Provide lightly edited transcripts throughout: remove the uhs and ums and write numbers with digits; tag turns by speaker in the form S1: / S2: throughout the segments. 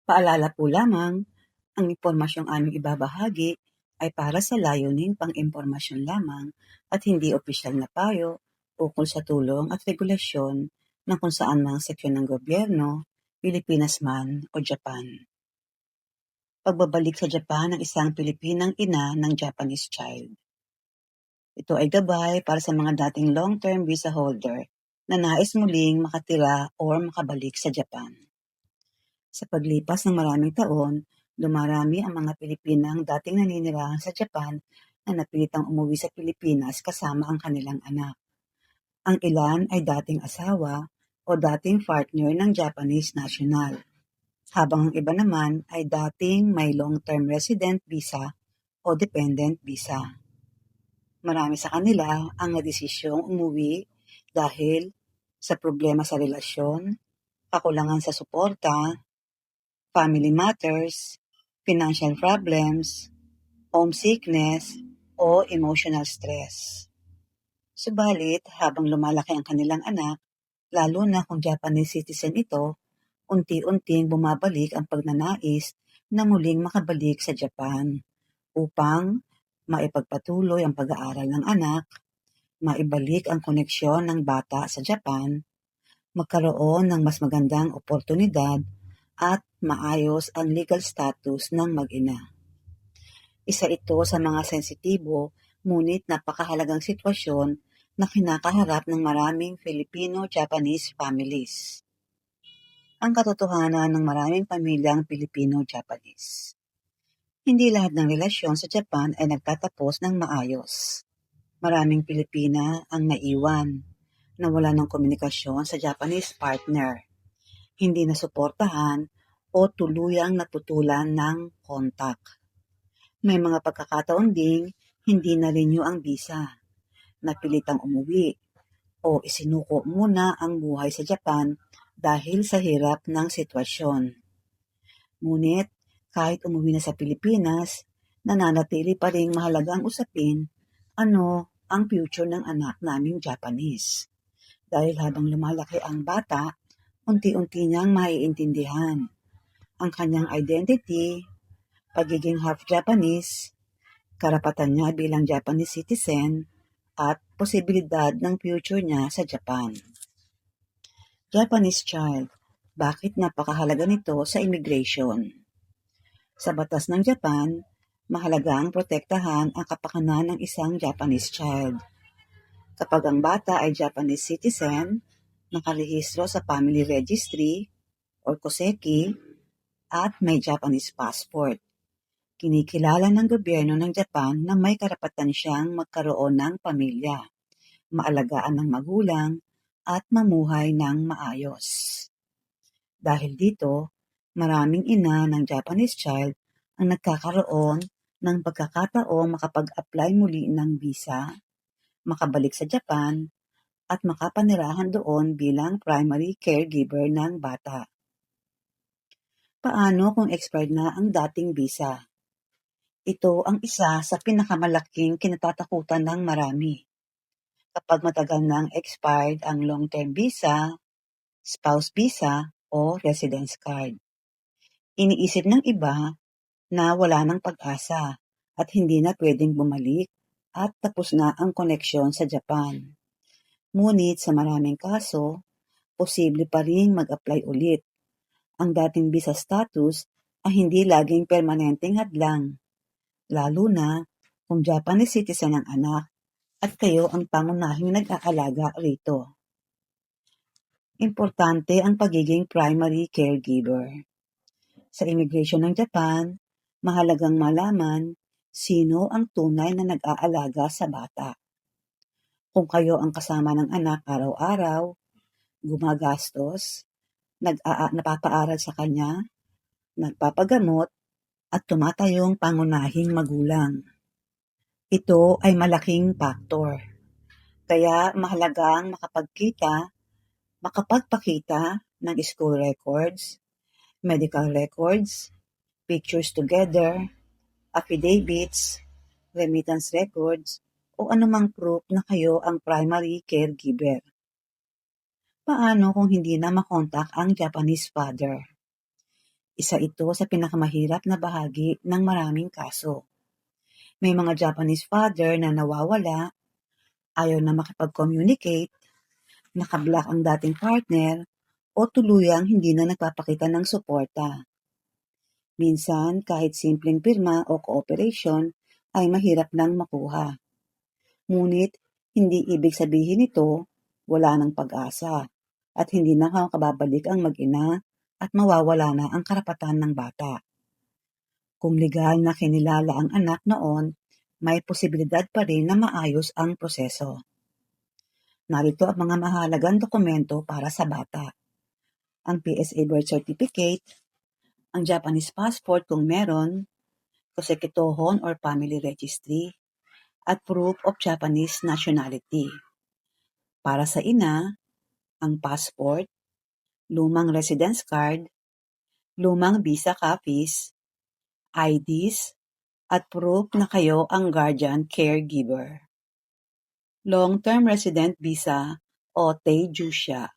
S1: Paalala po lamang, ang impormasyong aming ibabahagi ay para sa layuning pang-impormasyon lamang at hindi opisyal na payo ukol sa tulong at regulasyon ng kung saan mga seksyon ng gobyerno, Pilipinas man o Japan. Pagbabalik sa Japan ng isang Pilipinang ina ng Japanese child. Ito ay gabay para sa mga dating long-term visa holder na nais muling makatira o makabalik sa Japan. Sa paglipas ng maraming taon, dumarami ang mga Pilipinang dating naninirahan sa Japan na napilitang umuwi sa Pilipinas kasama ang kanilang anak. Ang ilan ay dating asawa o dating partner ng Japanese national, habang ang iba naman ay dating may long-term resident visa o dependent visa. Marami sa kanila ang nadesisyong umuwi dahil sa problema sa relasyon, kakulangan sa suporta, family matters, financial problems, homesickness, o emotional stress. Subalit, habang lumalaki ang kanilang anak, lalo na kung Japanese citizen ito, unti-unting bumabalik ang pagnanais na muling makabalik sa Japan upang maipagpatuloy ang pag-aaral ng anak, maibalik ang koneksyon ng bata sa Japan, magkaroon ng mas magandang oportunidad at maayos ang legal status ng mag-ina. Isa ito sa mga sensitibo ngunit napakahalagang sitwasyon na kinakaharap ng maraming Filipino-Japanese families. Ang katotohanan ng maraming pamilyang Filipino-Japanese. Hindi lahat ng relasyon sa Japan ay nagtatapos ng maayos. Maraming Pilipina ang naiwan, nawala ng komunikasyon sa Japanese partner, hindi nasuportahan o tuluyang naputulan ng kontak. May mga pagkakataon ding hindi na-renew ang visa, napilitang umuwi, o isinuko muna ang buhay sa Japan dahil sa hirap ng sitwasyon. Ngunit kahit umuwi na sa Pilipinas, nananatili pa ring mahalagang usapin ano ang future ng anak naming Japanese. Dahil habang lumalaki ang bata, unti-unti niyang maiintindihan ang kanyang identity, pagiging half Japanese, karapatan niya bilang Japanese citizen, at posibilidad ng future niya sa Japan. Japanese child, bakit napakahalaga nito sa immigration? Sa batas ng Japan, mahalagang protektahan ang kapakanan ng isang Japanese child. Kapag ang bata ay Japanese citizen, nakarehistro sa Family Registry or KOSEKI at may Japanese passport. Kinikilala ng gobyerno ng Japan na may karapatan siyang magkaroon ng pamilya, maalagaan ng magulang, at mamuhay ng maayos. Dahil dito, maraming ina ng Japanese child ang nagkakaroon ng pagkakataong makapag-apply muli ng visa, makabalik sa Japan, at makapanirahan doon bilang primary caregiver ng bata. Paano kung expired na ang dating visa? Ito ang isa sa pinakamalaking kinatatakutan ng marami. Kapag matagal nang expired ang long-term visa, spouse visa, o residence card. Iniisip ng iba na wala ng pag-asa at hindi na pwedeng bumalik at tapos na ang koneksyon sa Japan. Ngunit sa maraming kaso, posible pa rin mag-apply ulit. Ang dating visa status ay hindi laging permanenteng hadlang, lalo na kung Japanese citizen ang anak at kayo ang pangunahing nag-aalaga rito. Importante ang pagiging primary caregiver. Sa immigration ng Japan, mahalagang malaman sino ang tunay na nag-aalaga sa bata. Kung kayo ang kasama ng anak araw-araw, gumagastos, napapaaral sa kanya, nagpapagamot, at tumatayong pangunahing magulang. Ito ay malaking faktor. Kaya mahalagang makapagpakita ng school records, medical records, pictures together, affidavits, remittance records, o anumang proof na kayo ang primary caregiver. Paano kung hindi na makontak ang Japanese father? Isa ito sa pinakamahirap na bahagi ng maraming kaso. May mga Japanese father na nawawala, ayaw na makipag-communicate, nakablock ang dating partner, o tuluyang hindi na nagpapakita ng suporta. Minsan, kahit simpleng pirma o cooperation ay mahirap nang makuha. Ngunit, hindi ibig sabihin nito wala ng pag-asa at hindi na makababalik ang mag-ina at mawawala na ang karapatan ng bata. Kung legal na kinilala ang anak noon, may posibilidad pa rin na maayos ang proseso. Narito ang mga mahalagang dokumento para sa bata. Ang PSA birth certificate, ang Japanese passport kung meron, kosekitohon or family registry, at proof of Japanese nationality. Para sa ina, ang passport, lumang residence card, lumang visa copies, IDs, at proof na kayo ang guardian caregiver. Long-term resident visa o Teijusha.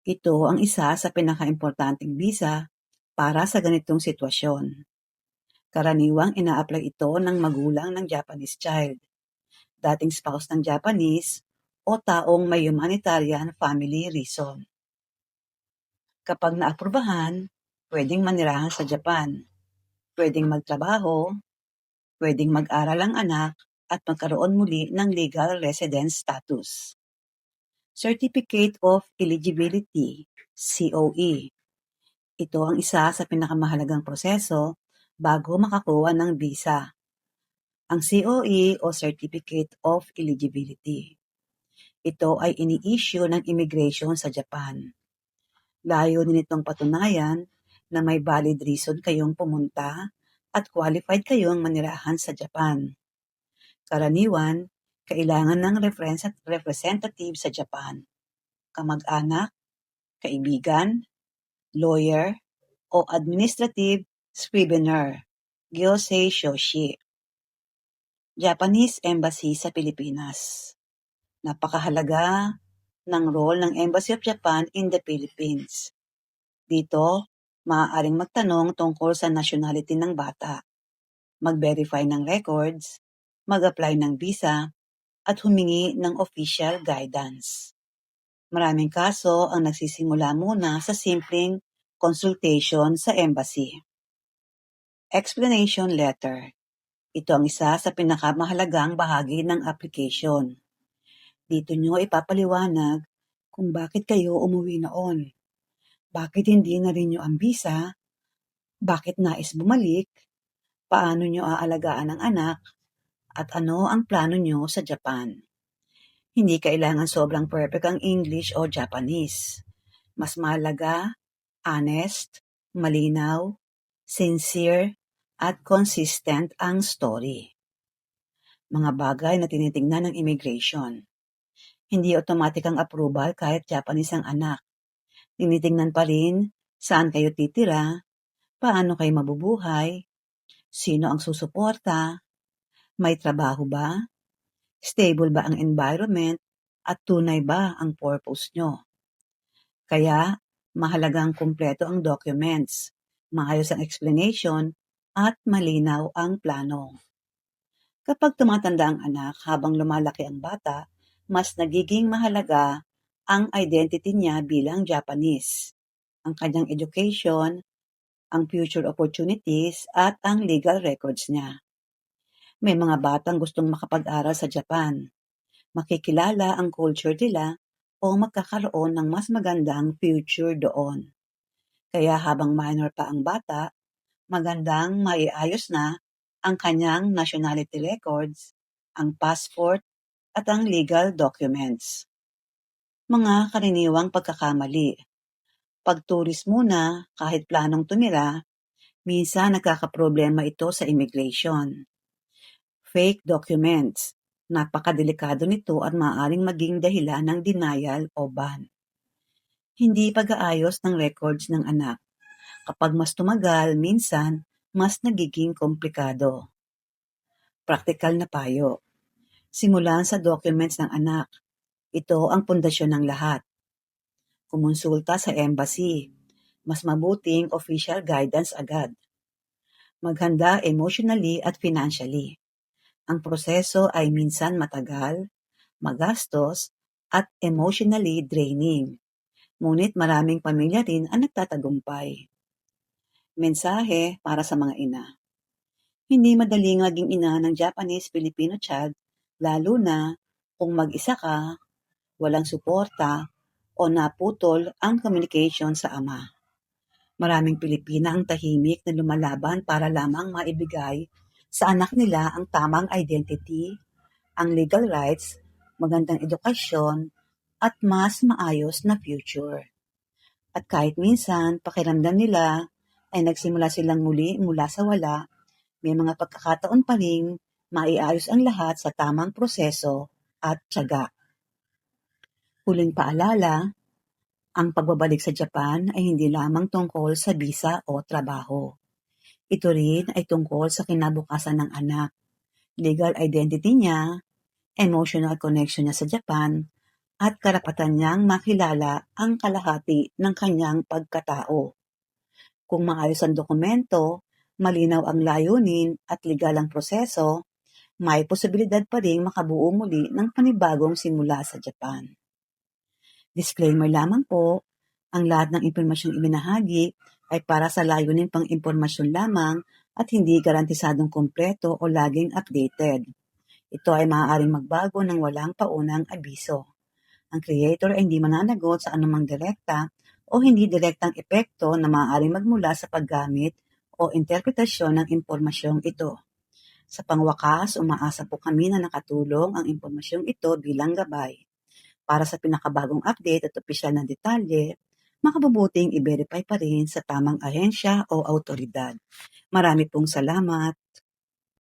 S1: Ito ang isa sa pinakaimportanteng visa para sa ganitong sitwasyon. Karaniwang ina-apply ito ng magulang ng Japanese child, dating spouse ng Japanese, o taong may humanitarian family reason. Kapag naaprubahan, pwedeng manirahan sa Japan, pwedeng magtrabaho, pwedeng mag-aral ang anak, at magkaroon muli ng legal residence status. Certificate of Eligibility, COE. Ito ang isa sa pinakamahalagang proseso bago makakuha ng visa. Ang COE o Certificate of Eligibility. Ito ay ini-issue ng immigration sa Japan. Layunin nitong patunayan na may valid reason kayong pumunta at qualified kayong manirahan sa Japan. Karaniwan, kailangan ng representative sa Japan, kamag-anak, kaibigan, lawyer, o administrative scrivener, gyosei shoshi. Japanese Embassy sa Pilipinas. Napakahalaga ng role ng Embassy of Japan in the Philippines. Dito, maaaring magtanong tungkol sa nationality ng bata, mag-verify ng records, mag-apply ng visa, at humingi ng official guidance. Maraming kaso ang nagsisimula muna sa simpleng consultation sa embassy. Explanation letter. Ito ang isa sa pinakamahalagang bahagi ng application. Dito nyo ipapaliwanag kung bakit kayo umuwi noon, bakit hindi na rin nyo ang visa, bakit nais bumalik, paano nyo aalagaan ang anak, at ano ang plano nyo sa Japan. Hindi kailangan sobrang perfect ang English o Japanese. Mas mahalaga, honest, malinaw, sincere, at consistent ang story. Mga bagay na tinitingnan ng immigration. Hindi automatic ang approval kahit Japanese ang anak. Tinitingnan pa rin saan kayo titira, paano kayo mabubuhay, sino ang susuporta, may trabaho ba, stable ba ang environment, at tunay ba ang purpose nyo. Kaya, mahalagang kumpleto ang documents, maayos ang explanation, at malinaw ang plano. Kapag tumatanda ang anak habang lumalaki ang bata, mas nagiging mahalaga ang identity niya bilang Japanese, ang kanyang education, ang future opportunities, at ang legal records niya. May mga batang gustong makapag-aral sa Japan, makikilala ang culture nila, o magkakaroon ng mas magandang future doon. Kaya habang minor pa ang bata, magandang maiayos na ang kanyang nationality records, ang passport, at ang legal documents. Mga karaniwang pagkakamali. Pagturis muna kahit planong tumira, minsan nagkakaproblema ito sa immigration. Fake documents. Napakadelikado nito at maaaring maging dahilan ng denial o ban. Hindi pag-aayos ng records ng anak. Kapag mas tumagal, minsan, mas nagiging komplikado. Praktikal na payo. Simulan sa documents ng anak. Ito ang pundasyon ng lahat. Kumonsulta sa embassy. Mas mabuting official guidance agad. Maghanda emotionally at financially. Ang proseso ay minsan matagal, magastos, at emotionally draining. Ngunit maraming pamilya rin ang nagtatagumpay. Mensahe para sa mga ina. Hindi madaling maging ina ng Japanese-Filipino child, lalo na kung mag-isa ka, walang suporta, o naputol ang communication sa ama. Maraming Pilipina ang tahimik na lumalaban para lamang maibigay sa anak nila ang tamang identity, ang legal rights, magandang edukasyon, at mas maayos na future. At kahit minsan, pakiramdam nila ay nagsimula silang muli mula sa wala, may mga pagkakataon pa ring maiayos ang lahat sa tamang proseso at tiyaga. Huling paalala, ang pagbabalik sa Japan ay hindi lamang tungkol sa visa o trabaho. Ito rin ay tungkol sa kinabukasan ng anak, legal identity niya, emotional connection niya sa Japan, at karapatan niyang makilala ang kalahati ng kanyang pagkatao. Kung maayos ang dokumento, malinaw ang layunin at legal ang proseso, may posibilidad pa rin makabuo muli ng panibagong simula sa Japan. Disclaimer lamang po, ang lahat ng impormasyong ibinahagi ay para sa layunin pang impormasyon lamang at hindi garantisadong kumpleto o laging updated. Ito ay maaaring magbago ng walang paunang abiso. Ang creator ay hindi mananagot sa anumang direkta o hindi direktang epekto na maaaring magmula sa paggamit o interpretasyon ng impormasyong ito. Sa pangwakas, umaasa po kami na nakatulong ang impormasyong ito bilang gabay. Para sa pinakabagong update at opisyal na detalye, makabubuting i-verify pa rin sa tamang ahensya o autoridad. Marami pong salamat.